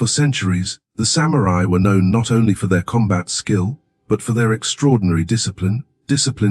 For centuries, the samurai were known not only for their combat skill, but for their extraordinary discipline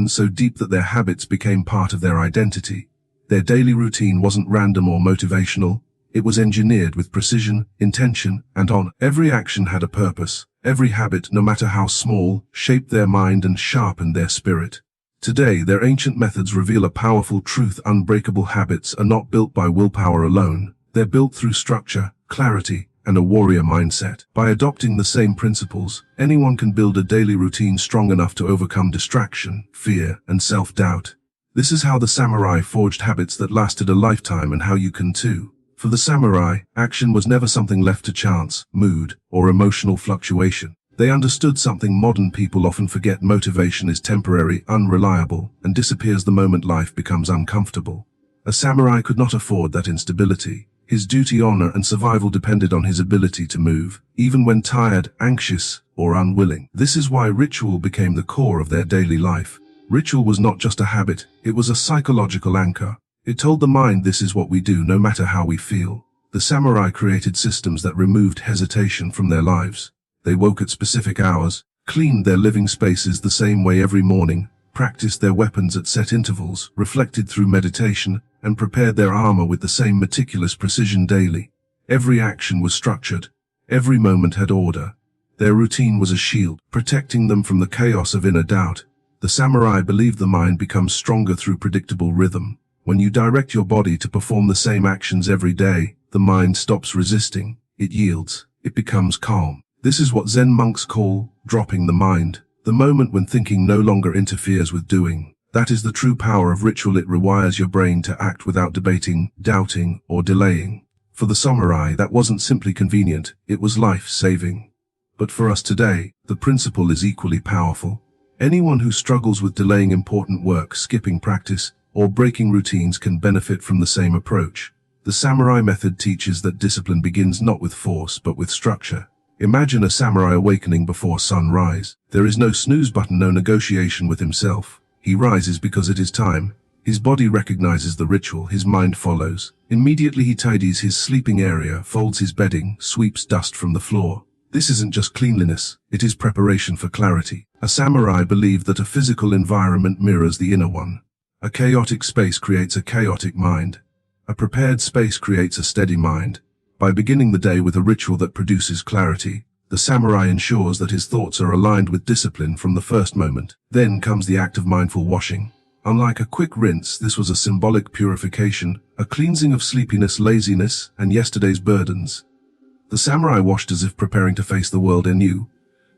so deep that their habits became part of their identity. Their daily routine wasn't random or motivational, it was engineered with precision, intention, and honor. Every action had a purpose. Every habit, no matter how small, shaped their mind and sharpened their spirit. Today, their ancient methods reveal a powerful truth: unbreakable habits are not built by willpower alone. They're built through structure, clarity, and a warrior mindset. By adopting the same principles, anyone can build a daily routine strong enough to overcome distraction, fear, and self-doubt. This is how the samurai forged habits that lasted a lifetime, and how you can too. For the samurai, action was never something left to chance, mood, or emotional fluctuation. They understood something modern people often forget: motivation is temporary, unreliable, and disappears the moment life becomes uncomfortable. A samurai could not afford that instability. His duty, honor, and survival depended on his ability to move, even when tired, anxious, or unwilling. This is why ritual became the core of their daily life. Ritual was not just a habit, it was a psychological anchor. It told the mind, this is what we do no matter how we feel. The samurai created systems that removed hesitation from their lives. They woke at specific hours, cleaned their living spaces the same way every morning, practiced their weapons at set intervals, reflected through meditation, and prepared their armor with the same meticulous precision daily. Every action was structured. Every moment had order. Their routine was a shield, protecting them from the chaos of inner doubt. The samurai believed the mind becomes stronger through predictable rhythm. When you direct your body to perform the same actions every day, the mind stops resisting. It yields. It becomes calm. This is what Zen monks call dropping the mind, the moment when thinking no longer interferes with doing. That is the true power of ritual. It rewires your brain to act without debating, doubting, or delaying. For the samurai, that wasn't simply convenient, it was life-saving. But for us today, the principle is equally powerful. Anyone who struggles with delaying important work, skipping practice, or breaking routines can benefit from the same approach. The samurai method teaches that discipline begins not with force but with structure. Imagine a samurai awakening before sunrise. There is no snooze button, no negotiation with himself. He rises because it is time. His body recognizes the ritual, his mind follows. Immediately he tidies his sleeping area, folds his bedding, sweeps dust from the floor. This isn't just cleanliness, it is preparation for clarity. A samurai believed that a physical environment mirrors the inner one. A chaotic space creates a chaotic mind. A prepared space creates a steady mind. By beginning the day with a ritual that produces clarity, the samurai ensures that his thoughts are aligned with discipline from the first moment. Then comes the act of mindful washing. Unlike a quick rinse, this was a symbolic purification, a cleansing of sleepiness, laziness, and yesterday's burdens. The samurai washed as if preparing to face the world anew.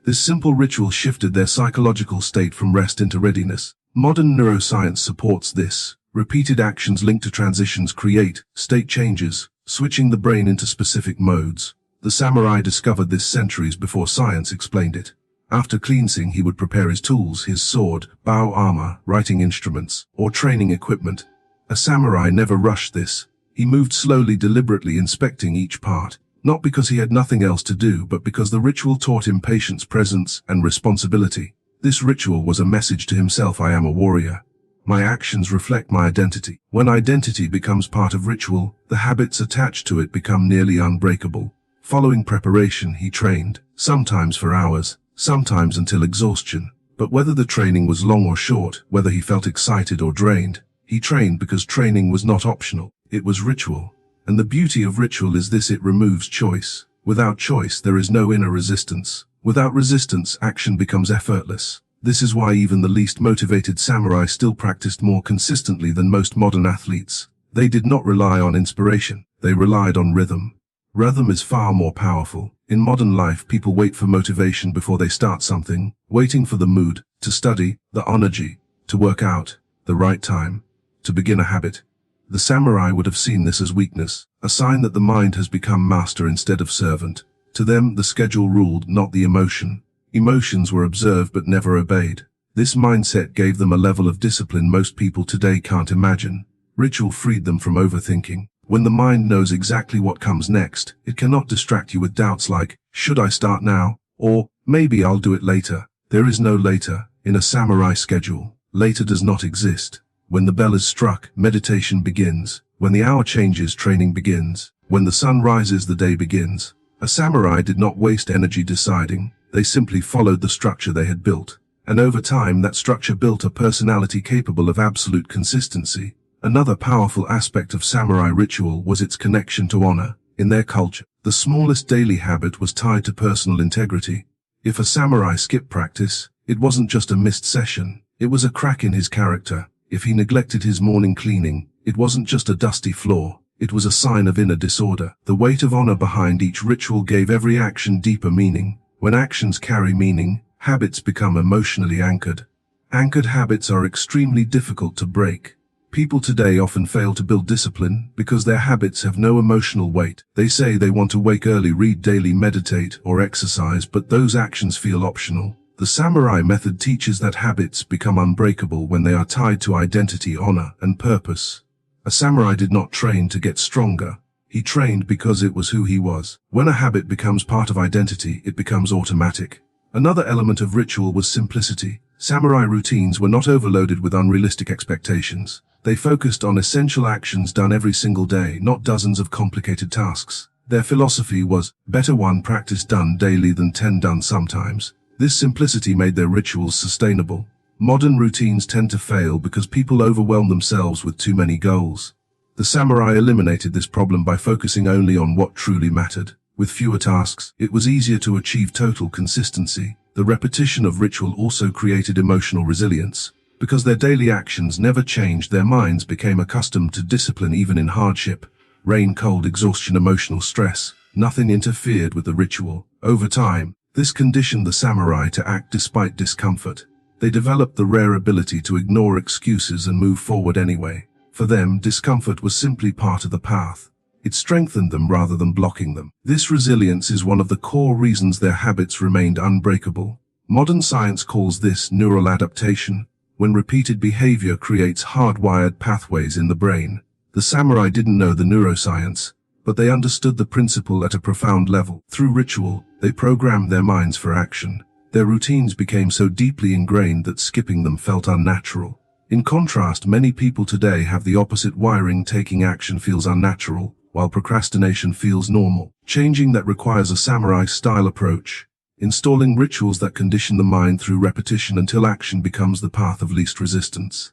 This simple ritual shifted their psychological state from rest into readiness. Modern neuroscience supports this. Repeated actions linked to transitions create state changes, switching the brain into specific modes. The samurai discovered this centuries before science explained it. After cleansing, he would prepare his tools, his sword, bow armor, writing instruments, or training equipment. A samurai never rushed this. He moved slowly, deliberately, inspecting each part. Not because he had nothing else to do, but because the ritual taught him patience, presence, and responsibility. This ritual was a message to himself: I am a warrior. My actions reflect my identity. When identity becomes part of ritual, the habits attached to it become nearly unbreakable. Following preparation, he trained, sometimes for hours, sometimes until exhaustion. But whether the training was long or short, whether he felt excited or drained, he trained because training was not optional. It was ritual. And the beauty of ritual is this: it removes choice. Without choice, there is no inner resistance. Without resistance, action becomes effortless. This is why even the least motivated samurai still practiced more consistently than most modern athletes. They did not rely on inspiration. They relied on rhythm. Rhythm is far more powerful. In modern life, people wait for motivation before they start something, waiting for the mood, to study, the energy, to work out, the right time, to begin a habit. The samurai would have seen this as weakness, a sign that the mind has become master instead of servant. To them, the schedule ruled, not the emotion. Emotions were observed but never obeyed. This mindset gave them a level of discipline most people today can't imagine. Ritual freed them from overthinking. When the mind knows exactly what comes next, it cannot distract you with doubts like, should I start now? Or, maybe I'll do it later. There is no later in a samurai schedule. Later does not exist. When the bell is struck, meditation begins. When the hour changes, training begins. When the sun rises, the day begins. A samurai did not waste energy deciding, they simply followed the structure they had built. And over time that structure built a personality capable of absolute consistency. Another powerful aspect of samurai ritual was its connection to honor. In their culture, the smallest daily habit was tied to personal integrity. If a samurai skipped practice, it wasn't just a missed session, it was a crack in his character. If he neglected his morning cleaning, it wasn't just a dusty floor, it was a sign of inner disorder. The weight of honor behind each ritual gave every action deeper meaning. When actions carry meaning, habits become emotionally anchored. Anchored habits are extremely difficult to break. People today often fail to build discipline because their habits have no emotional weight. They say they want to wake early, read daily, meditate, or exercise, but those actions feel optional. The samurai method teaches that habits become unbreakable when they are tied to identity, honor, and purpose. A samurai did not train to get stronger. He trained because it was who he was. When a habit becomes part of identity, it becomes automatic. Another element of ritual was simplicity. Samurai routines were not overloaded with unrealistic expectations. They focused on essential actions done every single day, not dozens of complicated tasks. Their philosophy was, better one practice done daily than 10 done sometimes. This simplicity made their rituals sustainable. Modern routines tend to fail because people overwhelm themselves with too many goals. The samurai eliminated this problem by focusing only on what truly mattered. With fewer tasks, it was easier to achieve total consistency. The repetition of ritual also created emotional resilience. Because their daily actions never changed, their minds became accustomed to discipline even in hardship. Rain, cold, exhaustion, emotional stress. Nothing interfered with the ritual. Over time, this conditioned the samurai to act despite discomfort. They developed the rare ability to ignore excuses and move forward anyway. For them, discomfort was simply part of the path. It strengthened them rather than blocking them. This resilience is one of the core reasons their habits remained unbreakable. Modern science calls this neural adaptation. When repeated behavior creates hardwired pathways in the brain. The samurai didn't know the neuroscience, but they understood the principle at a profound level. Through ritual, they programmed their minds for action. Their routines became so deeply ingrained that skipping them felt unnatural. In contrast, many people today have the opposite wiring. Taking action feels unnatural, while procrastination feels normal. Changing that requires a samurai-style approach. Installing rituals that condition the mind through repetition until action becomes the path of least resistance.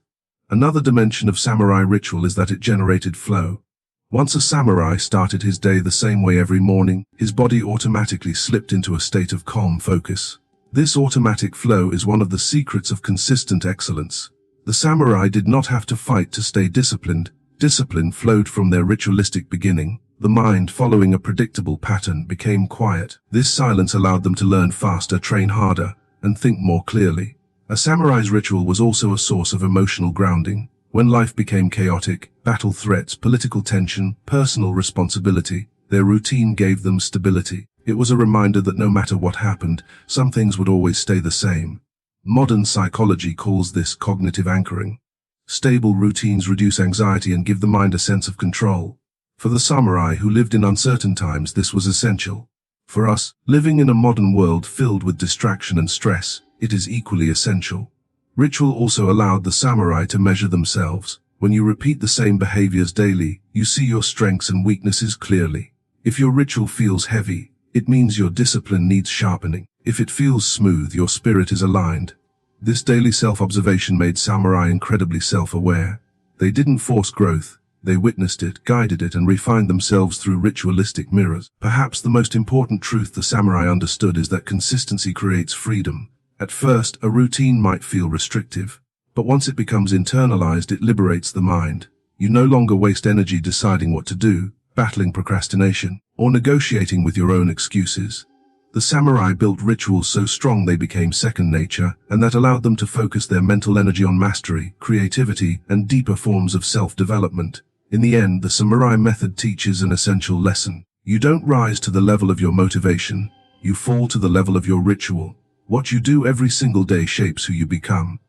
Another dimension of samurai ritual is that it generated flow. Once a samurai started his day the same way every morning, his body automatically slipped into a state of calm focus. This automatic flow is one of the secrets of consistent excellence. The samurai did not have to fight to stay disciplined. Discipline flowed from their ritualistic beginning. The mind, following a predictable pattern, became quiet. This silence allowed them to learn faster, train harder, and think more clearly. A samurai's ritual was also a source of emotional grounding. When life became chaotic, battle threats, political tension, personal responsibility, their routine gave them stability. It was a reminder that no matter what happened, some things would always stay the same. Modern psychology calls this cognitive anchoring. Stable routines reduce anxiety and give the mind a sense of control. For the samurai who lived in uncertain times, this was essential. For us, living in a modern world filled with distraction and stress, it is equally essential. Ritual also allowed the samurai to measure themselves. When you repeat the same behaviors daily, you see your strengths and weaknesses clearly. If your ritual feels heavy, it means your discipline needs sharpening. If it feels smooth, your spirit is aligned. This daily self-observation made samurai incredibly self-aware. They didn't force growth. They witnessed it, guided it, and refined themselves through ritualistic mirrors. Perhaps the most important truth the samurai understood is that consistency creates freedom. At first, a routine might feel restrictive, but once it becomes internalized, it liberates the mind. You no longer waste energy deciding what to do, battling procrastination, or negotiating with your own excuses. The samurai built rituals so strong they became second nature, and that allowed them to focus their mental energy on mastery, creativity, and deeper forms of self-development. In the end, the samurai method teaches an essential lesson. You don't rise to the level of your motivation, you fall to the level of your ritual. What you do every single day shapes who you become.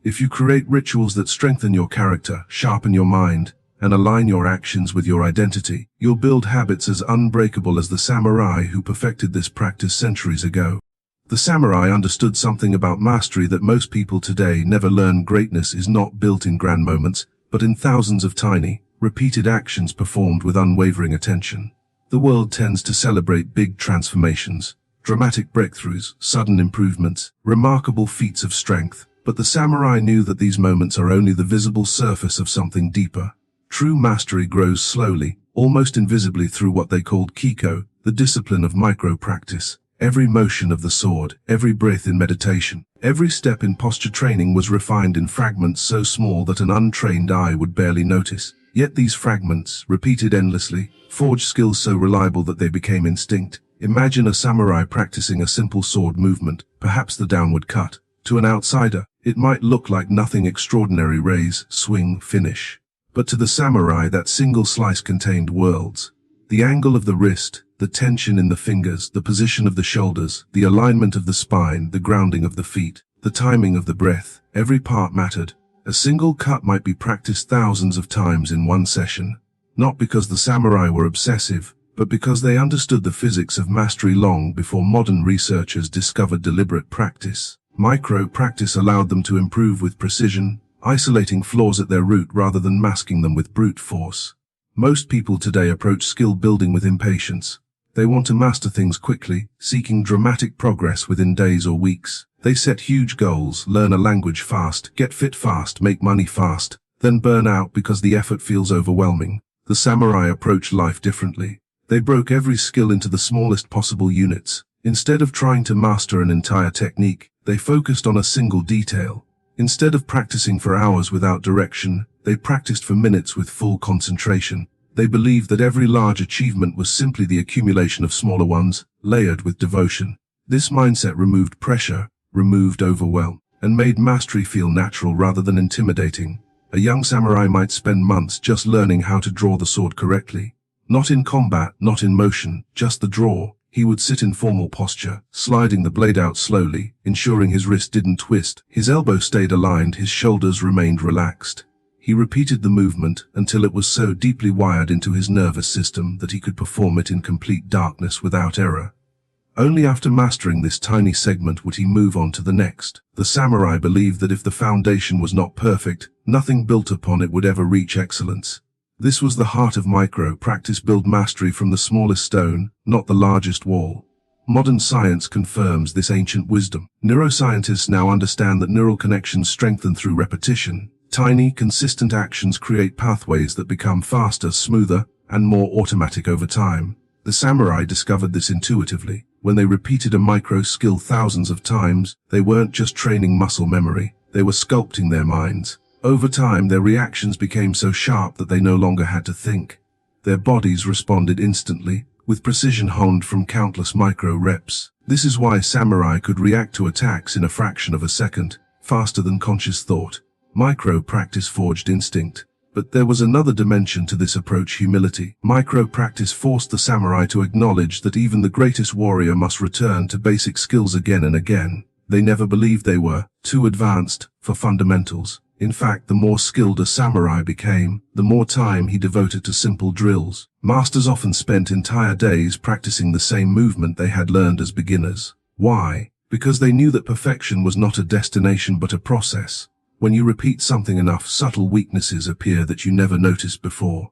If you create rituals that strengthen your character, sharpen your mind, and align your actions with your identity, you'll build habits as unbreakable as the samurai who perfected this practice centuries ago. The samurai understood something about mastery that most people today never learn. Greatness is not built in grand moments, but in thousands of tiny, repeated actions performed with unwavering attention. The world tends to celebrate big transformations, dramatic breakthroughs, sudden improvements, remarkable feats of strength, but the samurai knew that these moments are only the visible surface of something deeper. True mastery grows slowly, almost invisibly through what they called kiko, the discipline of micro-practice. Every motion of the sword, every breath in meditation, every step in posture training was refined in fragments so small that an untrained eye would barely notice. Yet these fragments, repeated endlessly, forged skills so reliable that they became instinct. Imagine a samurai practicing a simple sword movement, perhaps the downward cut. To an outsider, it might look like nothing extraordinary: raise, swing, finish. But to the samurai, that single slice contained worlds. The angle of the wrist, the tension in the fingers, the position of the shoulders, the alignment of the spine, the grounding of the feet, the timing of the breath, every part mattered. A single cut might be practiced thousands of times in one session, not because the samurai were obsessive, but because they understood the physics of mastery long before modern researchers discovered deliberate practice. Micro-practice allowed them to improve with precision, isolating flaws at their root rather than masking them with brute force. Most people today approach skill building with impatience. They want to master things quickly, seeking dramatic progress within days or weeks. They set huge goals, learn a language fast, get fit fast, make money fast, then burn out because the effort feels overwhelming. The samurai approach life differently. They broke every skill into the smallest possible units. Instead of trying to master an entire technique, they focused on a single detail. Instead of practicing for hours without direction, they practiced for minutes with full concentration. They believed that every large achievement was simply the accumulation of smaller ones, layered with devotion. This mindset removed pressure, removed overwhelm, and made mastery feel natural rather than intimidating. A young samurai might spend months just learning how to draw the sword correctly. Not in combat, not in motion, just the draw. He would sit in formal posture, sliding the blade out slowly, ensuring his wrist didn't twist. His elbow stayed aligned, his shoulders remained relaxed. He repeated the movement until it was so deeply wired into his nervous system that he could perform it in complete darkness without error. Only after mastering this tiny segment would he move on to the next. The samurai believed that if the foundation was not perfect, nothing built upon it would ever reach excellence. This was the heart of micro-practice: build mastery from the smallest stone, not the largest wall. Modern science confirms this ancient wisdom. Neuroscientists now understand that neural connections strengthen through repetition. Tiny, consistent actions create pathways that become faster, smoother, and more automatic over time. The samurai discovered this intuitively. When they repeated a micro-skill thousands of times, they weren't just training muscle memory, they were sculpting their minds. Over time, their reactions became so sharp that they no longer had to think. Their bodies responded instantly, with precision honed from countless micro-reps. This is why samurai could react to attacks in a fraction of a second, faster than conscious thought. Micro-practice forged instinct. But there was another dimension to this approach: humility. Micro-practice forced the samurai to acknowledge that even the greatest warrior must return to basic skills again and again. They never believed they were too advanced for fundamentals. In fact, the more skilled a samurai became, the more time he devoted to simple drills. Masters often spent entire days practicing the same movement they had learned as beginners. Why? Because they knew that perfection was not a destination but a process. When you repeat something enough, subtle weaknesses appear that you never noticed before.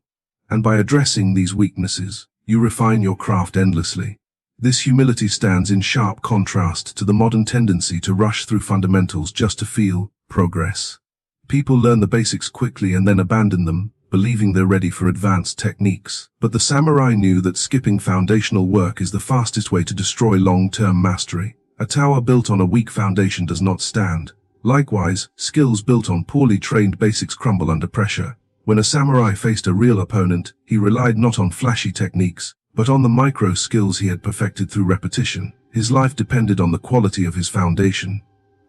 And by addressing these weaknesses, you refine your craft endlessly. This humility stands in sharp contrast to the modern tendency to rush through fundamentals just to feel progress. People learn the basics quickly and then abandon them, believing they're ready for advanced techniques. But the samurai knew that skipping foundational work is the fastest way to destroy long-term mastery. A tower built on a weak foundation does not stand. Likewise, skills built on poorly trained basics crumble under pressure. When a samurai faced a real opponent, he relied not on flashy techniques, but on the micro skills he had perfected through repetition. His life depended on the quality of his foundation.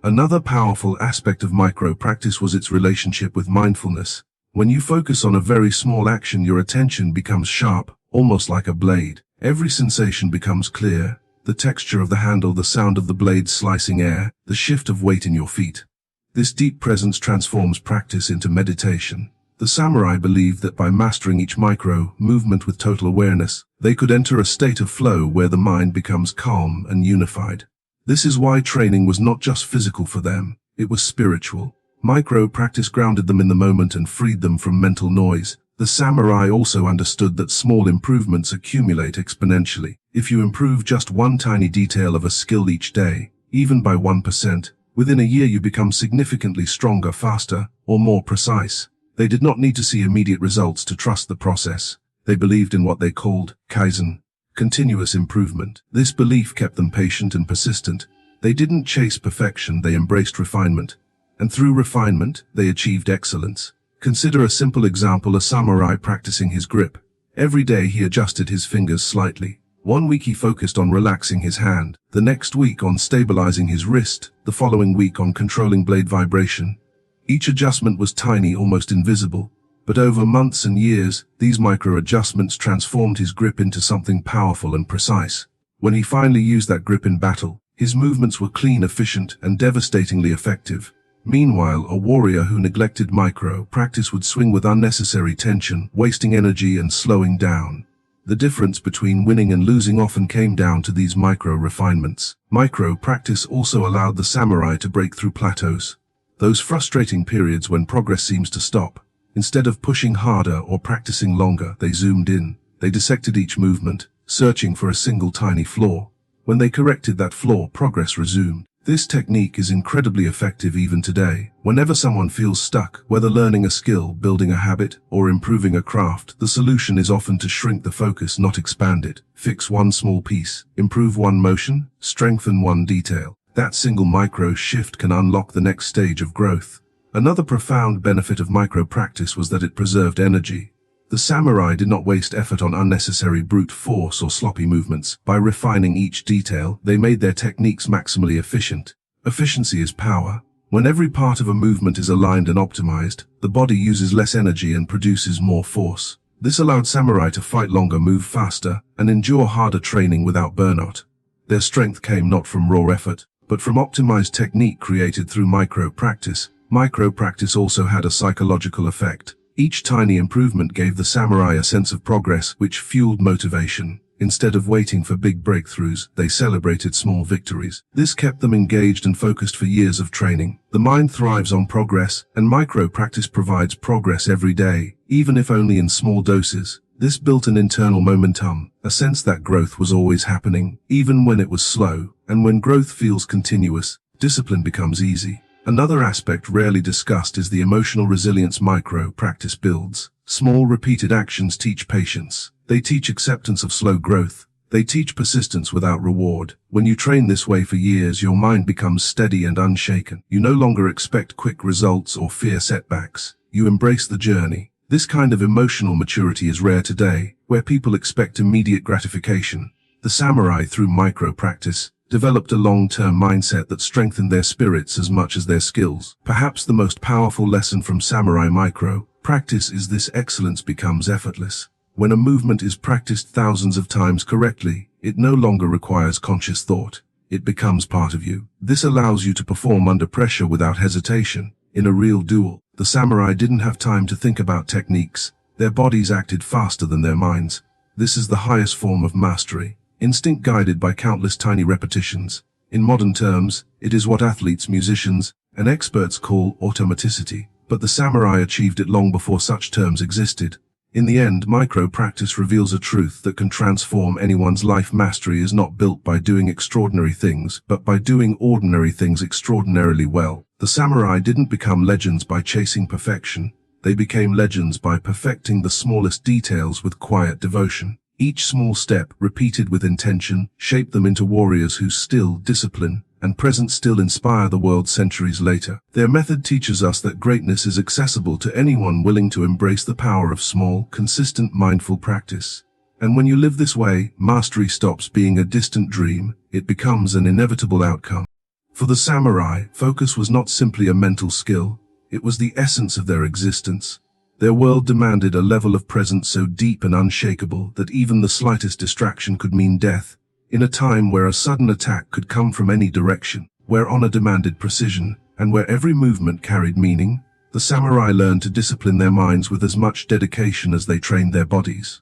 Another powerful aspect of micro-practice was its relationship with mindfulness. When you focus on a very small action, your attention becomes sharp, almost like a blade. Every sensation becomes clear. The texture of the handle, the sound of the blade slicing air, the shift of weight in your feet. This deep presence transforms practice into meditation. The samurai believed that by mastering each micro-movement with total awareness, they could enter a state of flow where the mind becomes calm and unified. This is why training was not just physical for them, it was spiritual. Micro-practice grounded them in the moment and freed them from mental noise. The samurai also understood that small improvements accumulate exponentially. If you improve just one tiny detail of a skill each day, even by 1%, within a year you become significantly stronger, faster, or more precise. They did not need to see immediate results to trust the process. They believed in what they called kaizen, continuous improvement. This belief kept them patient and persistent. They didn't chase perfection, they embraced refinement. And through refinement, they achieved excellence. Consider a simple example: a samurai practicing his grip. Every day he adjusted his fingers slightly. One week he focused on relaxing his hand, the next week on stabilizing his wrist, the following week on controlling blade vibration. Each adjustment was tiny, almost invisible, but over months and years, these micro-adjustments transformed his grip into something powerful and precise. When he finally used that grip in battle, his movements were clean, efficient, and devastatingly effective. Meanwhile, a warrior who neglected micro-practice would swing with unnecessary tension, wasting energy and slowing down. The difference between winning and losing often came down to these micro-refinements. Micro-practice also allowed the samurai to break through plateaus. Those frustrating periods when progress seems to stop. Instead of pushing harder or practicing longer, they zoomed in. They dissected each movement, searching for a single tiny flaw. When they corrected that flaw, progress resumed. This technique is incredibly effective even today. Whenever someone feels stuck, whether learning a skill, building a habit, or improving a craft, the solution is often to shrink the focus, not expand it. Fix one small piece, improve one motion, strengthen one detail. That single micro shift can unlock the next stage of growth. Another profound benefit of micro practice was that it preserved energy. The samurai did not waste effort on unnecessary brute force or sloppy movements. By refining each detail, they made their techniques maximally efficient. Efficiency is power. When every part of a movement is aligned and optimized, the body uses less energy and produces more force. This allowed samurai to fight longer, move faster, and endure harder training without burnout. Their strength came not from raw effort, but from optimized technique created through micro-practice. Micro-practice also had a psychological effect. Each tiny improvement gave the samurai a sense of progress, which fueled motivation. Instead of waiting for big breakthroughs, they celebrated small victories. This kept them engaged and focused for years of training. The mind thrives on progress, and micro-practice provides progress every day, even if only in small doses. This built an internal momentum, a sense that growth was always happening, even when it was slow. And when growth feels continuous, discipline becomes easy. Another aspect rarely discussed is the emotional resilience micro-practice builds. Small repeated actions teach patience. They teach acceptance of slow growth. They teach persistence without reward. When you train this way for years, your mind becomes steady and unshaken. You no longer expect quick results or fear setbacks. You embrace the journey. This kind of emotional maturity is rare today, where people expect immediate gratification. The samurai, through micro-practice, developed a long-term mindset that strengthened their spirits as much as their skills. Perhaps the most powerful lesson from samurai micro-practice is this: excellence becomes effortless. When a movement is practiced thousands of times correctly, it no longer requires conscious thought. It becomes part of you. This allows you to perform under pressure without hesitation. In a real duel, the samurai didn't have time to think about techniques. Their bodies acted faster than their minds. This is the highest form of mastery. Instinct guided by countless tiny repetitions. In modern terms, it is what athletes, musicians, and experts call automaticity. But the samurai achieved it long before such terms existed. In the end, micro-practice reveals a truth that can transform anyone's life. Mastery is not built by doing extraordinary things, but by doing ordinary things extraordinarily well. The samurai didn't become legends by chasing perfection. They became legends by perfecting the smallest details with quiet devotion. Each small step, repeated with intention, shaped them into warriors whose skill, discipline, and presence still inspire the world centuries later. Their method teaches us that greatness is accessible to anyone willing to embrace the power of small, consistent, mindful practice. And when you live this way, mastery stops being a distant dream, it becomes an inevitable outcome. For the samurai, focus was not simply a mental skill, it was the essence of their existence. Their world demanded a level of presence so deep and unshakable that even the slightest distraction could mean death. In a time where a sudden attack could come from any direction, where honor demanded precision, and where every movement carried meaning, the samurai learned to discipline their minds with as much dedication as they trained their bodies.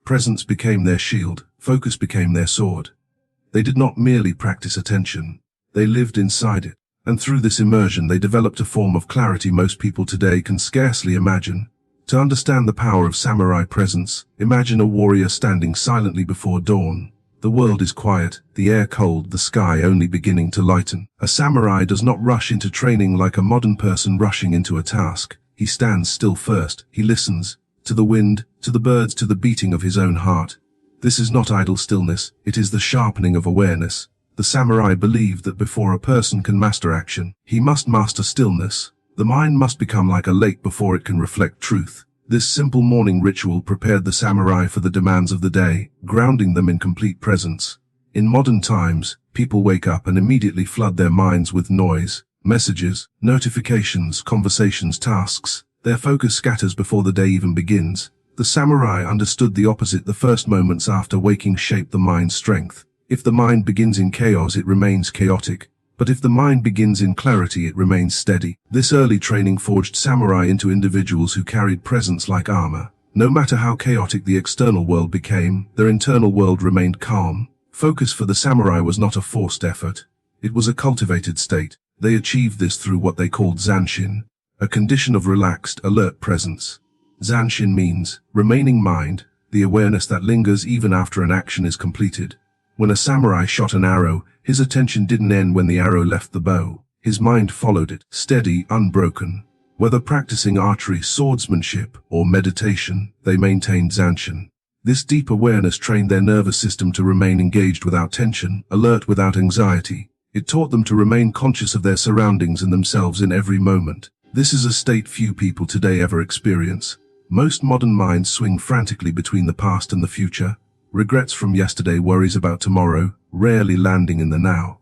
Presence became their shield, focus became their sword. They did not merely practice attention, they lived inside it. And through this immersion they developed a form of clarity most people today can scarcely imagine. To understand the power of samurai presence, imagine a warrior standing silently before dawn. The world is quiet, the air cold, the sky only beginning to lighten. A samurai does not rush into training like a modern person rushing into a task. He stands still first. He listens, to the wind, to the birds, to the beating of his own heart. This is not idle stillness, it is the sharpening of awareness. The samurai believed that before a person can master action, he must master stillness. The mind must become like a lake before it can reflect truth. This simple morning ritual prepared the samurai for the demands of the day, grounding them in complete presence. In modern times, people wake up and immediately flood their minds with noise, messages, notifications, conversations, tasks. Their focus scatters before the day even begins. The samurai understood the opposite. The first moments after waking shape the mind's strength. If the mind begins in chaos, it remains chaotic. But if the mind begins in clarity, it remains steady. This early training forged samurai into individuals who carried presence like armor. No matter how chaotic the external world became, their internal world remained calm. Focus for the samurai was not a forced effort. It was a cultivated state. They achieved this through what they called zanshin, a condition of relaxed, alert presence. Zanshin means remaining mind, the awareness that lingers even after an action is completed. When a samurai shot an arrow, his attention didn't end when the arrow left the bow. His mind followed it, steady, unbroken. Whether practicing archery, swordsmanship, or meditation, they maintained zanshin. This deep awareness trained their nervous system to remain engaged without tension, alert without anxiety. It taught them to remain conscious of their surroundings and themselves in every moment. This is a state few people today ever experience. Most modern minds swing frantically between the past and the future. Regrets from yesterday, worries about tomorrow, rarely landing in the now.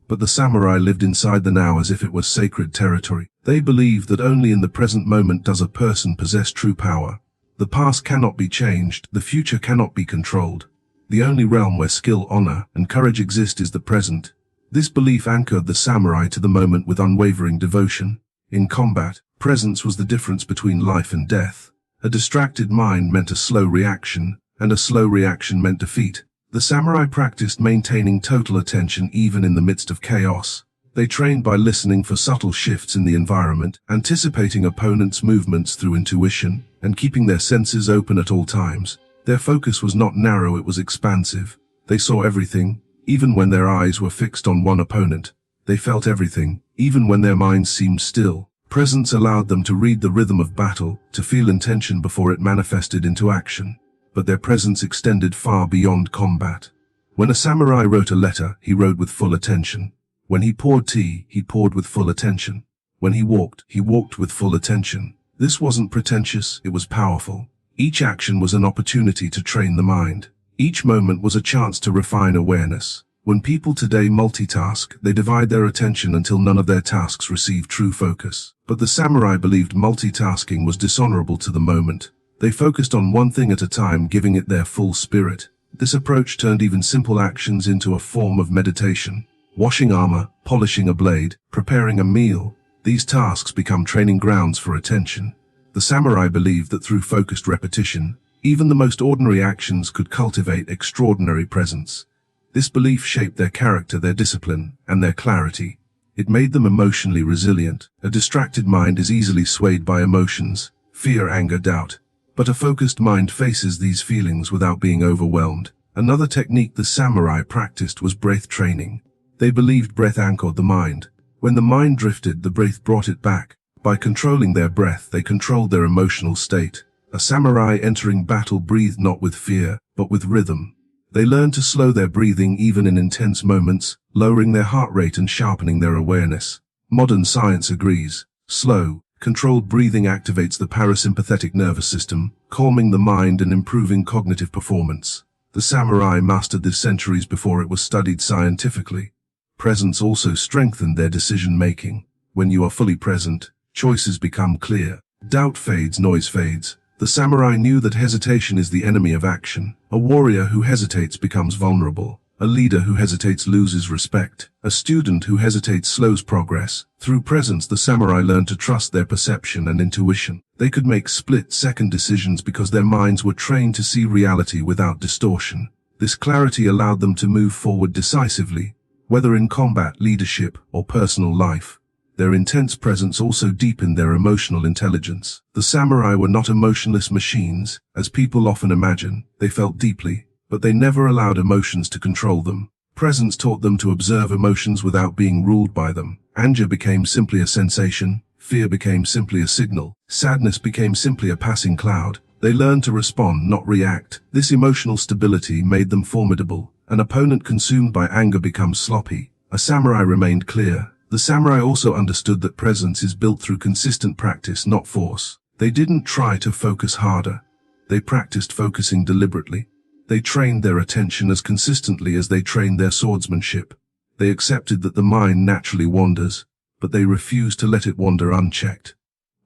But the samurai lived inside the now as if it was sacred territory. They believed that only in the present moment does a person possess true power. The past cannot be changed, the future cannot be controlled. The only realm where skill, honor, and courage exist is the present. This belief anchored the samurai to the moment with unwavering devotion. In combat, presence was the difference between life and death. A distracted mind meant a slow reaction, and a slow reaction meant defeat. The samurai practiced maintaining total attention even in the midst of chaos. They trained by listening for subtle shifts in the environment, anticipating opponents' movements through intuition, and keeping their senses open at all times. Their focus was not narrow, it was expansive. They saw everything, even when their eyes were fixed on one opponent. They felt everything, even when their minds seemed still. Presence allowed them to read the rhythm of battle, to feel intention before it manifested into action. But their presence extended far beyond combat. When a samurai wrote a letter, he wrote with full attention. When he poured tea, he poured with full attention. When he walked with full attention. This wasn't pretentious, it was powerful. Each action was an opportunity to train the mind. Each moment was a chance to refine awareness. When people today multitask, they divide their attention until none of their tasks receive true focus. But the samurai believed multitasking was dishonorable to the moment. They focused on one thing at a time, giving it their full spirit. This approach turned even simple actions into a form of meditation. Washing armor, polishing a blade, preparing a meal. These tasks become training grounds for attention. The samurai believed that through focused repetition, even the most ordinary actions could cultivate extraordinary presence. This belief shaped their character, their discipline, and their clarity. It made them emotionally resilient. A distracted mind is easily swayed by emotions, fear, anger, doubt. But a focused mind faces these feelings without being overwhelmed. Another technique the samurai practiced was breath training. They believed breath anchored the mind. When the mind drifted, the breath brought it back. By controlling their breath, they controlled their emotional state. A samurai entering battle breathed not with fear, but with rhythm. They learned to slow their breathing even in intense moments, lowering their heart rate and sharpening their awareness. Modern science agrees. Slow, controlled breathing activates the parasympathetic nervous system, calming the mind and improving cognitive performance. The samurai mastered this centuries before it was studied scientifically. Presence also strengthened their decision-making. When you are fully present, choices become clear. Doubt fades, noise fades. The samurai knew that hesitation is the enemy of action. A warrior who hesitates becomes vulnerable. A leader who hesitates loses respect. A student who hesitates slows progress. Through presence, the samurai learned to trust their perception and intuition. They could make split-second decisions because their minds were trained to see reality without distortion. This clarity allowed them to move forward decisively, whether in combat, leadership, or personal life. Their intense presence also deepened their emotional intelligence. The samurai were not emotionless machines, as people often imagine. They felt deeply, but they never allowed emotions to control them. Presence taught them to observe emotions without being ruled by them. Anger became simply a sensation, fear became simply a signal, sadness became simply a passing cloud. They learned to respond, not react. This emotional stability made them formidable. An opponent consumed by anger becomes sloppy. A samurai remained clear. The samurai also understood that presence is built through consistent practice, not force. They didn't try to focus harder. They practiced focusing deliberately. They trained their attention as consistently as they trained their swordsmanship. They accepted that the mind naturally wanders, but they refused to let it wander unchecked.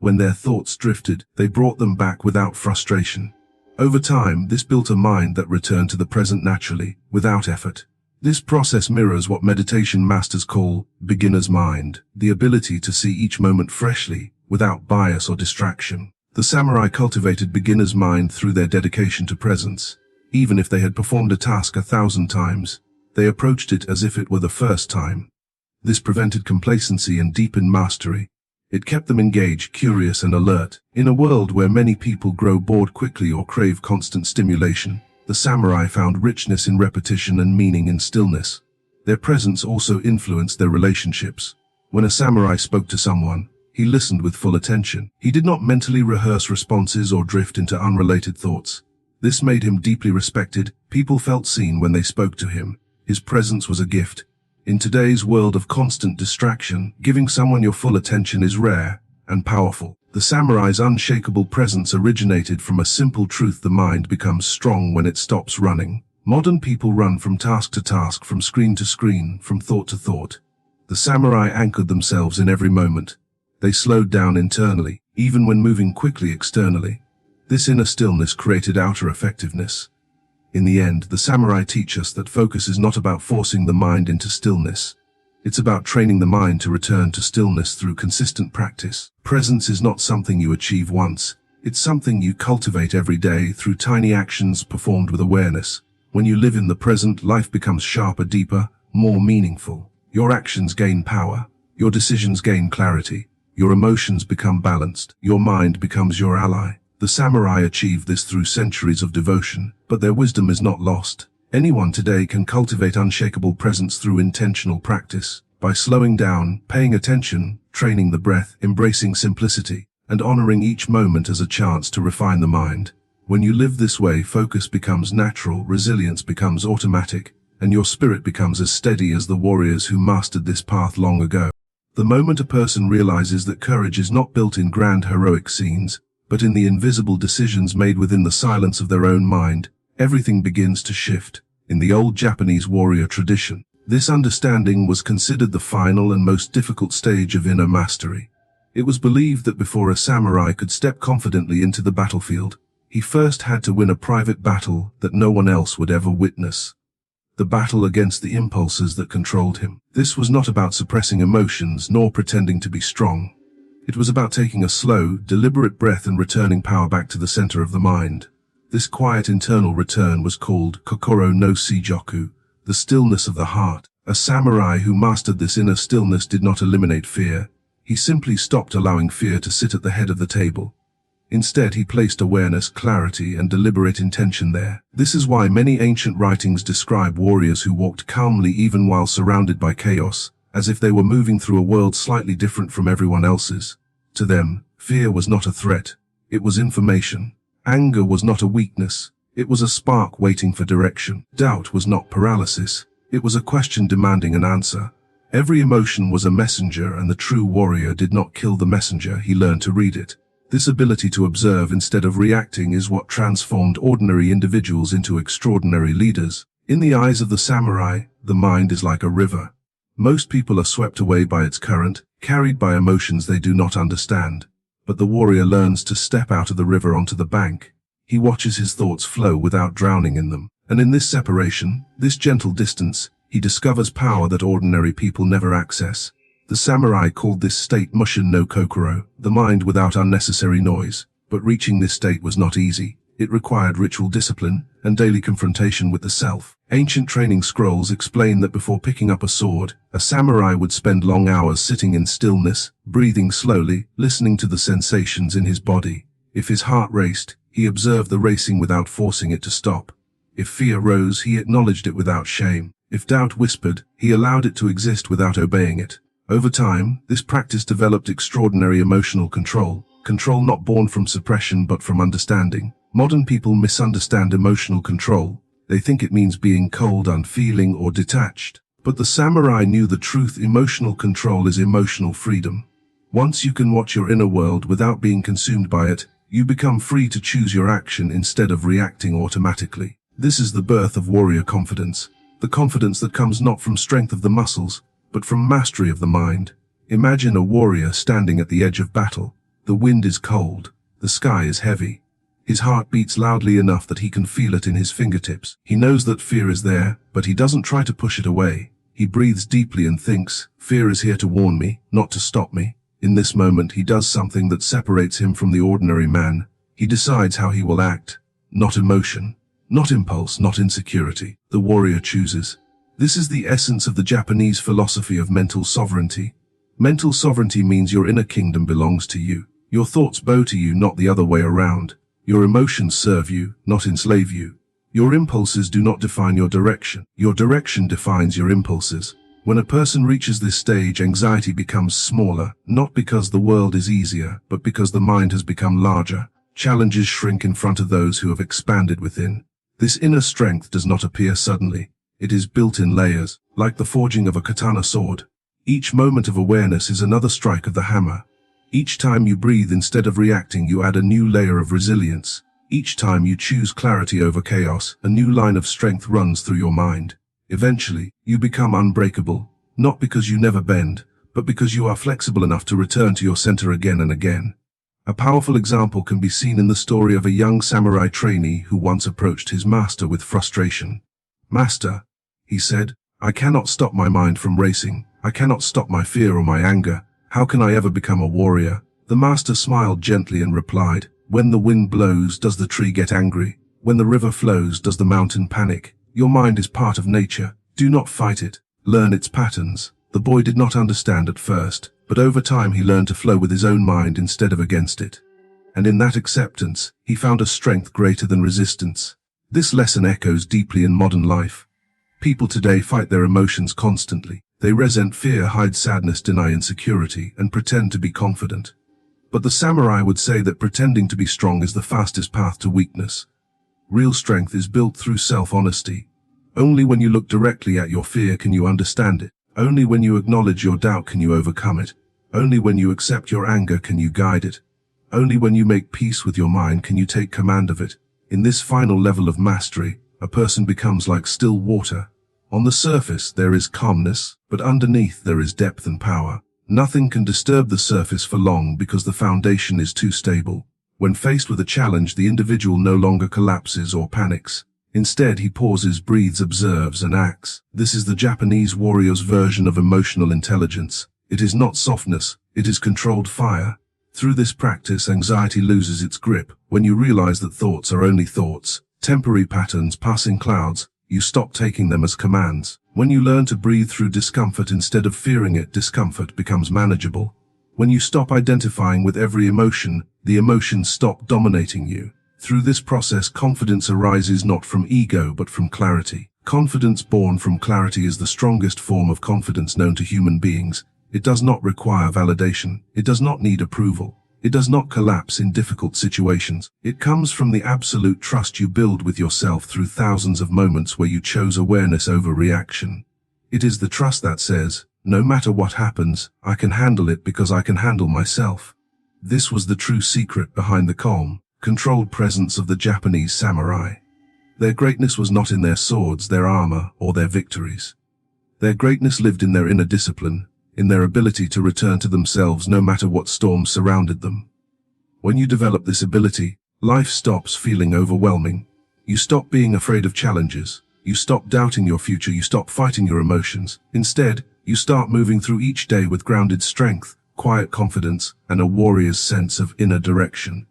When their thoughts drifted, they brought them back without frustration. Over time, this built a mind that returned to the present naturally, without effort. This process mirrors what meditation masters call beginner's mind, the ability to see each moment freshly, without bias or distraction. The samurai cultivated beginner's mind through their dedication to presence. Even if they had performed a task 1,000 times, they approached it as if it were the first time. This prevented complacency and deepened mastery. It kept them engaged, curious, and alert. In a world where many people grow bored quickly or crave constant stimulation, the samurai found richness in repetition and meaning in stillness. Their presence also influenced their relationships. When a samurai spoke to someone, he listened with full attention. He did not mentally rehearse responses or drift into unrelated thoughts. This made him deeply respected. People felt seen when they spoke to him. His presence was a gift. In today's world of constant distraction, giving someone your full attention is rare and powerful. The samurai's unshakable presence originated from a simple truth: the mind becomes strong when it stops running. Modern people run from task to task, from screen to screen, from thought to thought. The samurai anchored themselves in every moment. They slowed down internally, even when moving quickly externally. This inner stillness created outer effectiveness. In the end, the samurai teach us that focus is not about forcing the mind into stillness. It's about training the mind to return to stillness through consistent practice. Presence is not something you achieve once. It's something you cultivate every day through tiny actions performed with awareness. When you live in the present, life becomes sharper, deeper, more meaningful. Your actions gain power. Your decisions gain clarity. Your emotions become balanced. Your mind becomes your ally. The samurai achieved this through centuries of devotion, but their wisdom is not lost. Anyone today can cultivate unshakable presence through intentional practice, by slowing down, paying attention, training the breath, embracing simplicity, and honoring each moment as a chance to refine the mind. When you live this way, focus becomes natural, resilience becomes automatic, and your spirit becomes as steady as the warriors who mastered this path long ago. The moment a person realizes that courage is not built in grand heroic scenes, but in the invisible decisions made within the silence of their own mind, everything begins to shift. In the old Japanese warrior tradition, this understanding was considered the final and most difficult stage of inner mastery. It was believed that before a samurai could step confidently into the battlefield, he first had to win a private battle that no one else would ever witness. The battle against the impulses that controlled him. This was not about suppressing emotions nor pretending to be strong. It was about taking a slow, deliberate breath and returning power back to the center of the mind. This quiet internal return was called kokoro no seijoku, the stillness of the heart. A samurai who mastered this inner stillness did not eliminate fear. He simply stopped allowing fear to sit at the head of the table. Instead, he placed awareness, clarity, and deliberate intention there. This is why many ancient writings describe warriors who walked calmly even while surrounded by chaos, as if they were moving through a world slightly different from everyone else's. To them, fear was not a threat. It was information. Anger was not a weakness. It was a spark waiting for direction. Doubt was not paralysis. It was a question demanding an answer. Every emotion was a messenger, and the true warrior did not kill the messenger, he learned to read it. This ability to observe instead of reacting is what transformed ordinary individuals into extraordinary leaders. In the eyes of the samurai, the mind is like a river. Most people are swept away by its current, carried by emotions they do not understand. But the warrior learns to step out of the river onto the bank. He watches his thoughts flow without drowning in them. And in this separation, this gentle distance, he discovers power that ordinary people never access. The samurai called this state mushin no kokoro, the mind without unnecessary noise. But reaching this state was not easy. It required ritual discipline and daily confrontation with the self. Ancient training scrolls explain that before picking up a sword, a samurai would spend long hours sitting in stillness, breathing slowly, listening to the sensations in his body. If his heart raced, he observed the racing without forcing it to stop. If fear rose, he acknowledged it without shame. If doubt whispered, he allowed it to exist without obeying it. Over time, this practice developed extraordinary emotional control not born from suppression but from understanding. Modern people misunderstand emotional control. They think it means being cold, unfeeling, or detached. But the samurai knew the truth: emotional control is emotional freedom. Once you can watch your inner world without being consumed by it, you become free to choose your action instead of reacting automatically. This is the birth of warrior confidence. The confidence that comes not from strength of the muscles, but from mastery of the mind. Imagine a warrior standing at the edge of battle. The wind is cold. The sky is heavy. His heart beats loudly enough that he can feel it in his fingertips. He knows that fear is there, but he doesn't try to push it away. He breathes deeply and thinks, fear is here to warn me, not to stop me. In this moment, he does something that separates him from the ordinary man. He decides how he will act. Not emotion, not impulse, not insecurity. The warrior chooses. This is the essence of the Japanese philosophy of mental sovereignty. Mental sovereignty means your inner kingdom belongs to you. Your thoughts bow to you, not the other way around. Your emotions serve you, not enslave you. Your impulses do not define your direction. Your direction defines your impulses. When a person reaches this stage, anxiety becomes smaller, not because the world is easier, but because the mind has become larger. Challenges shrink in front of those who have expanded within. This inner strength does not appear suddenly. It is built in layers, like the forging of a katana sword. Each moment of awareness is another strike of the hammer. Each time you breathe instead of reacting, you add a new layer of resilience. Each time you choose clarity over chaos, a new line of strength runs through your mind. Eventually, you become unbreakable, not because you never bend, but because you are flexible enough to return to your center again and again. A powerful example can be seen in the story of a young samurai trainee who once approached his master with frustration. "Master," he said, "I cannot stop my mind from racing. I cannot stop my fear or my anger. How can I ever become a warrior?" The master smiled gently and replied, "When the wind blows, does the tree get angry? When the river flows, does the mountain panic? Your mind is part of nature. Do not fight it. Learn its patterns." The boy did not understand at first, but over time he learned to flow with his own mind instead of against it. And in that acceptance, he found a strength greater than resistance. This lesson echoes deeply in modern life. People today fight their emotions constantly. They resent fear, hide sadness, deny insecurity, and pretend to be confident. But the samurai would say that pretending to be strong is the fastest path to weakness. Real strength is built through self-honesty. Only when you look directly at your fear can you understand it. Only when you acknowledge your doubt can you overcome it. Only when you accept your anger can you guide it. Only when you make peace with your mind can you take command of it. In this final level of mastery, a person becomes like still water. On the surface there is calmness, but underneath there is depth and power. Nothing can disturb the surface for long because the foundation is too stable. When faced with a challenge, the individual no longer collapses or panics. Instead, he pauses, breathes, observes, and acts. This is the Japanese warrior's version of emotional intelligence. It is not softness, it is controlled fire. Through this practice, anxiety loses its grip. When you realize that thoughts are only thoughts, temporary patterns, passing clouds, you stop taking them as commands. When you learn to breathe through discomfort instead of fearing it, discomfort becomes manageable. When you stop identifying with every emotion, the emotions stop dominating you. Through this process, confidence arises not from ego but from clarity. Confidence born from clarity is the strongest form of confidence known to human beings. It does not require validation. It does not need approval. It does not collapse in difficult situations. It comes from the absolute trust you build with yourself through thousands of moments where you chose awareness over reaction. It is the trust that says, no matter what happens, I can handle it because I can handle myself. This was the true secret behind the calm, controlled presence of the Japanese samurai. Their greatness was not in their swords, their armor, or their victories. Their greatness lived in their inner discipline, in their ability to return to themselves no matter what storms surrounded them. When you develop this ability, life stops feeling overwhelming. You stop being afraid of challenges. You stop doubting your future. You stop fighting your emotions. Instead, you start moving through each day with grounded strength, quiet confidence, and a warrior's sense of inner direction.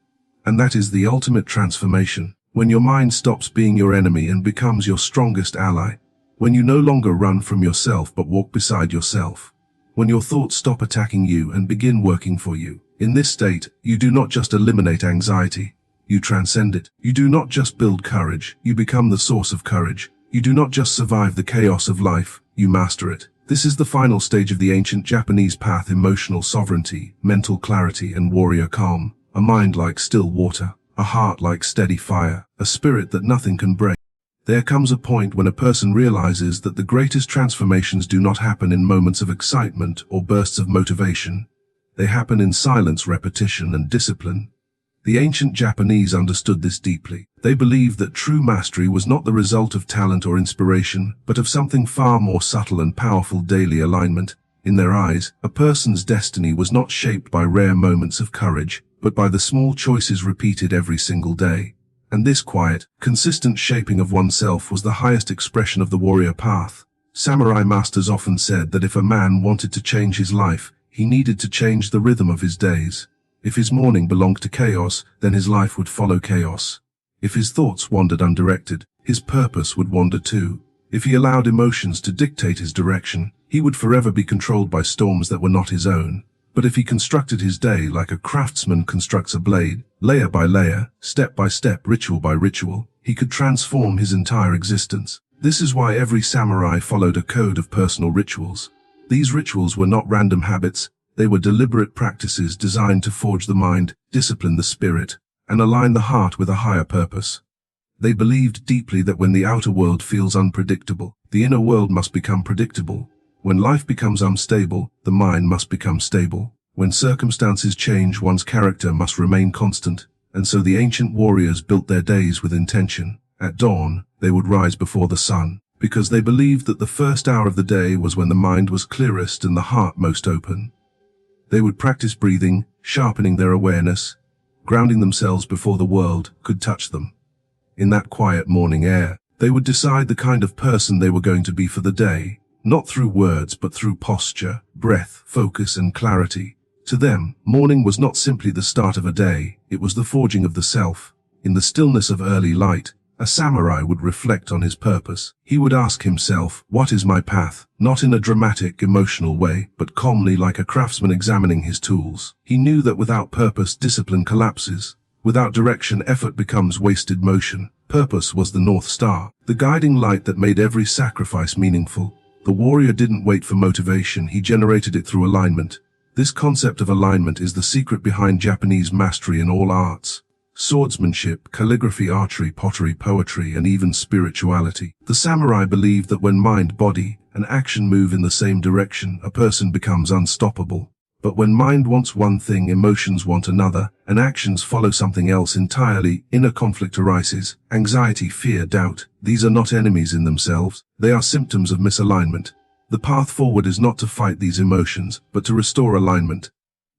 And that is the ultimate transformation. When your mind stops being your enemy and becomes your strongest ally. When you no longer run from yourself but walk beside yourself. When your thoughts stop attacking you and begin working for you. In this state, you do not just eliminate anxiety. You transcend it. You do not just build courage, you become the source of courage. You do not just survive the chaos of life, you master it. This is the final stage of the ancient Japanese path: emotional sovereignty, mental clarity, and warrior calm. A mind like still water, a heart like steady fire, a spirit that nothing can break. There comes a point when a person realizes that the greatest transformations do not happen in moments of excitement or bursts of motivation. They happen in silence, repetition, and discipline. The ancient Japanese understood this deeply. They believed that true mastery was not the result of talent or inspiration, but of something far more subtle and powerful: daily alignment. In their eyes, a person's destiny was not shaped by rare moments of courage, but by the small choices repeated every single day. And this quiet, consistent shaping of oneself was the highest expression of the warrior path. Samurai masters often said that if a man wanted to change his life, he needed to change the rhythm of his days. If his morning belonged to chaos, then his life would follow chaos. If his thoughts wandered undirected, his purpose would wander too. If he allowed emotions to dictate his direction, he would forever be controlled by storms that were not his own. But if he constructed his day like a craftsman constructs a blade, layer by layer, step by step, ritual by ritual, he could transform his entire existence. This is why every samurai followed a code of personal rituals. These rituals were not random habits. They were deliberate practices designed to forge the mind, discipline the spirit, and align the heart with a higher purpose. They believed deeply that when the outer world feels unpredictable, the inner world must become predictable. When life becomes unstable, the mind must become stable. When circumstances change, one's character must remain constant. And so the ancient warriors built their days with intention. At dawn, they would rise before the sun, because they believed that the first hour of the day was when the mind was clearest and the heart most open. They would practice breathing, sharpening their awareness, grounding themselves before the world could touch them. In that quiet morning air, they would decide the kind of person they were going to be for the day, not through words but through posture, breath, focus, and clarity. To them, morning was not simply the start of a day, it was the forging of the self. In the stillness of early light, a samurai would reflect on his purpose. He would ask himself, "What is my path?" Not in a dramatic, emotional way, but calmly, like a craftsman examining his tools. He knew that without purpose, discipline collapses. Without direction, effort becomes wasted motion. Purpose was the North Star, the guiding light that made every sacrifice meaningful. The warrior didn't wait for motivation, he generated it through alignment. This concept of alignment is the secret behind Japanese mastery in all arts. Swordsmanship, calligraphy, archery, pottery, poetry, and even spirituality. The samurai believed that when mind, body, and action move in the same direction, a person becomes unstoppable. But when mind wants one thing, emotions want another, and actions follow something else entirely, inner conflict arises. Anxiety, fear, doubt. These are not enemies in themselves. They are symptoms of misalignment. The path forward is not to fight these emotions, but to restore alignment.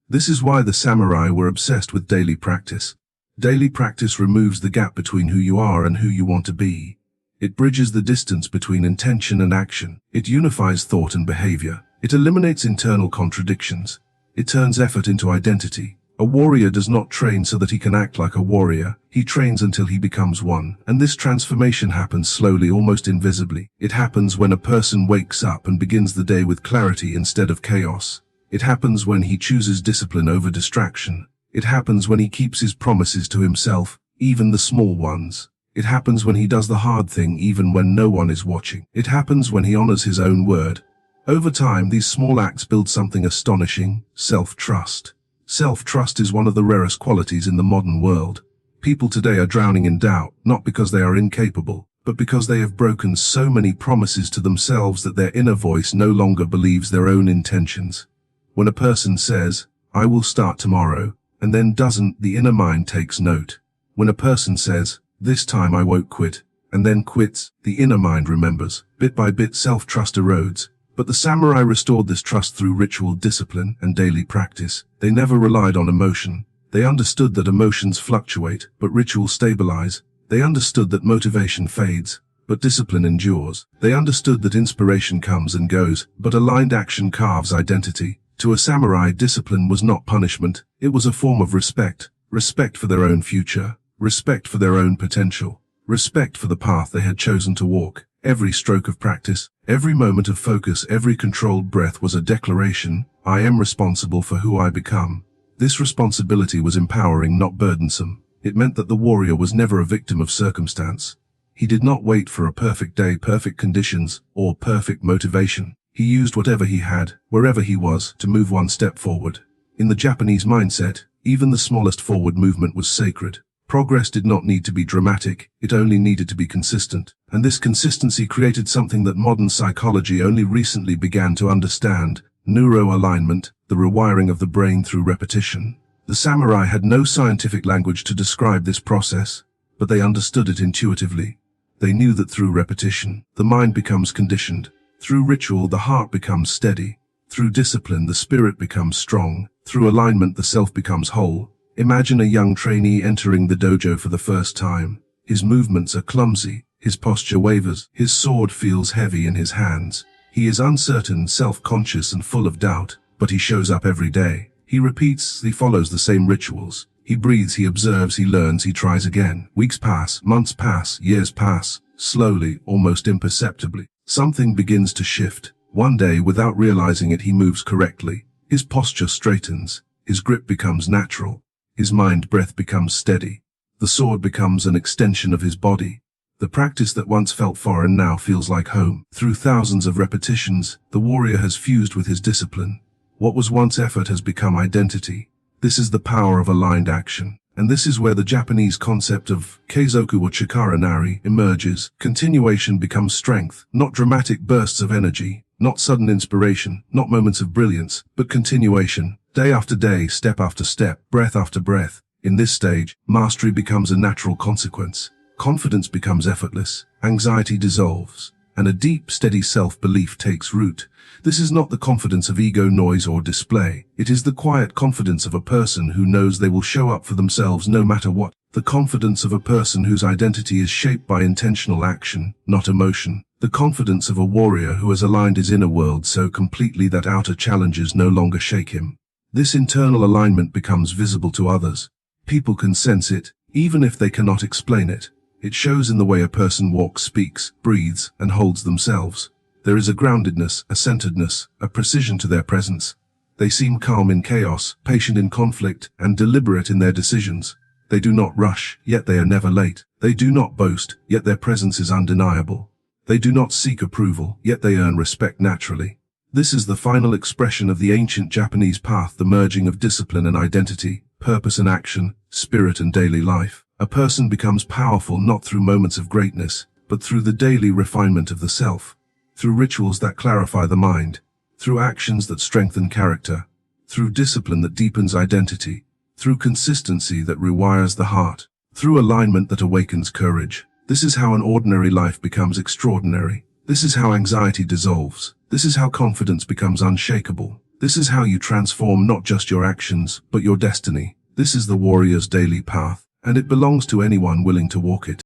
This is why the samurai were obsessed with daily practice. Daily practice removes the gap between who you are and who you want to be. It bridges the distance between intention and action. It unifies thought and behavior. It eliminates internal contradictions. It turns effort into identity. A warrior does not train so that he can act like a warrior. He trains until he becomes one. And this transformation happens slowly, almost invisibly. It happens when a person wakes up and begins the day with clarity instead of chaos. It happens when he chooses discipline over distraction. It happens when he keeps his promises to himself, even the small ones. It happens when he does the hard thing even when no one is watching. It happens when he honors his own word. Over time, these small acts build something astonishing: self-trust. Self-trust is one of the rarest qualities in the modern world. People today are drowning in doubt, not because they are incapable, but because they have broken so many promises to themselves that their inner voice no longer believes their own intentions. When a person says, "I will start tomorrow," and then doesn't, the inner mind takes note. When a person says, "This time I won't quit," and then quits, the inner mind remembers. Bit by bit, self-trust erodes. But the samurai restored this trust through ritual, discipline, and daily practice. They never relied on emotion. They understood that emotions fluctuate, but rituals stabilize. They understood that motivation fades, but discipline endures. They understood that inspiration comes and goes, but aligned action carves identity. To a samurai, discipline was not punishment. It was a form of respect. Respect for their own future. respect for their own potential, respect for the path they had chosen to walk. Every stroke of practice, every moment of focus, every controlled breath was a declaration: I am responsible for who I become. This responsibility was empowering, not burdensome. It meant that the warrior was never a victim of circumstance. He did not wait for a perfect day, perfect conditions, or perfect motivation. He used whatever he had, wherever he was, to move one step forward. In the Japanese mindset, even the smallest forward movement was sacred. Progress did not need to be dramatic, it only needed to be consistent. And this consistency created something that modern psychology only recently began to understand: neuro-alignment, the rewiring of the brain through repetition. The samurai had no scientific language to describe this process, but they understood it intuitively. They knew that through repetition, the mind becomes conditioned. Through ritual, the heart becomes steady. Through discipline, the spirit becomes strong. Through alignment, the self becomes whole. Imagine a young trainee entering the dojo for the first time. His movements are clumsy, his posture wavers, his sword feels heavy in his hands. He is uncertain, self-conscious, and full of doubt, but he shows up every day. He repeats, he follows the same rituals. He breathes, he observes, he learns, he tries again. Weeks pass, months pass, years pass. Slowly, almost imperceptibly, something begins to shift. One day, without realizing it, he moves correctly. His posture straightens. His grip becomes natural. His mind-breath becomes steady. The sword becomes an extension of his body. The practice that once felt foreign now feels like home. Through thousands of repetitions, the warrior has fused with his discipline. What was once effort has become identity. This is the power of aligned action. And this is where the Japanese concept of keizoku or chikara nari emerges. Continuation becomes strength, not dramatic bursts of energy, not sudden inspiration, not moments of brilliance, but continuation. Day after day, step after step, breath after breath. In this stage, mastery becomes a natural consequence. Confidence becomes effortless, anxiety dissolves, and a deep, steady self-belief takes root. This is not the confidence of ego, noise, or display. It is the quiet confidence of a person who knows they will show up for themselves no matter what. The confidence of a person whose identity is shaped by intentional action, not emotion. The confidence of a warrior who has aligned his inner world so completely that outer challenges no longer shake him. This internal alignment becomes visible to others. People can sense it, even if they cannot explain it. It shows in the way a person walks, speaks, breathes, and holds themselves. There is a groundedness, a centeredness, a precision to their presence. They seem calm in chaos, patient in conflict, and deliberate in their decisions. They do not rush, yet they are never late. They do not boast, yet their presence is undeniable. They do not seek approval, yet they earn respect naturally. This is the final expression of the ancient Japanese path, the merging of discipline and identity, purpose and action, spirit and daily life. A person becomes powerful not through moments of greatness, but through the daily refinement of the self, through rituals that clarify the mind, through actions that strengthen character, through discipline that deepens identity, through consistency that rewires the heart, through alignment that awakens courage. This is how an ordinary life becomes extraordinary. This is how anxiety dissolves. This is how confidence becomes unshakable. This is how you transform not just your actions, but your destiny. This is the warrior's daily path, and it belongs to anyone willing to walk it.